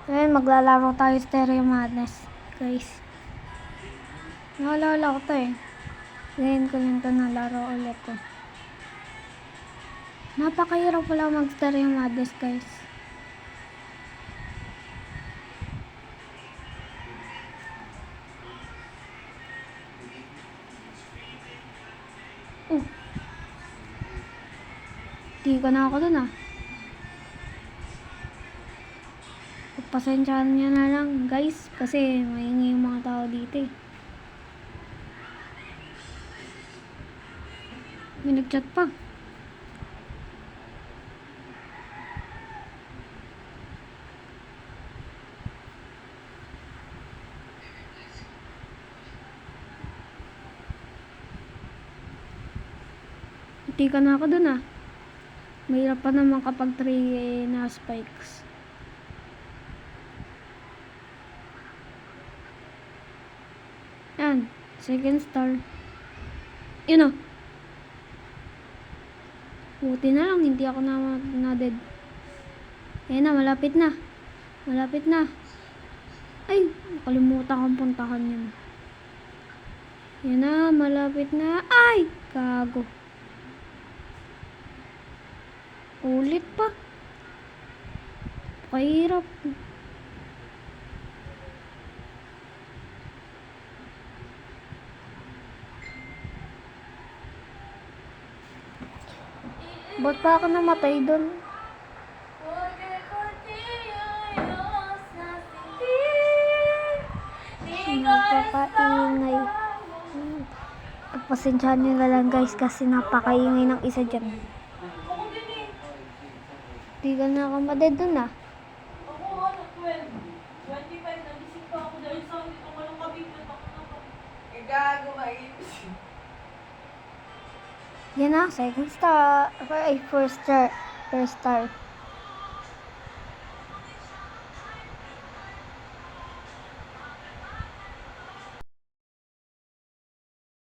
Ngayon, maglalaro tayo Stereo Madness, guys. Naalala ko to eh. Ngayon ko lang to nalaro ulit to. Napakahirap pala mag Stereo Madness, guys. Di ko na ako dun ah. Pagpasensyahan nyo na lang guys, kasi maingay yung mga tao dito eh. May nag-chat pa. Hindi ka na ako dun ah. Mahirap pa naman kapag 3 na spikes. Yan, second star. Yun o. Buti na lang, hindi ako na dead. Ayan na, malapit na. Malapit na. Ay, nakalimutan kong puntahan yun. Yan na, malapit na. Ay, gago. Ulit pa. Kahirap. Ba't pa ako namatay dun? Napakaingay. Pagpasensyahan nyo na lang guys kasi napakaingay ng isa dyan. Di ka na ako maded dun ah. Ako 12. 25 nagising pa ako dahil sa hindi ko walang kabigat ako na. Gago maibis. Yan na, second star. Ay, first star. First star.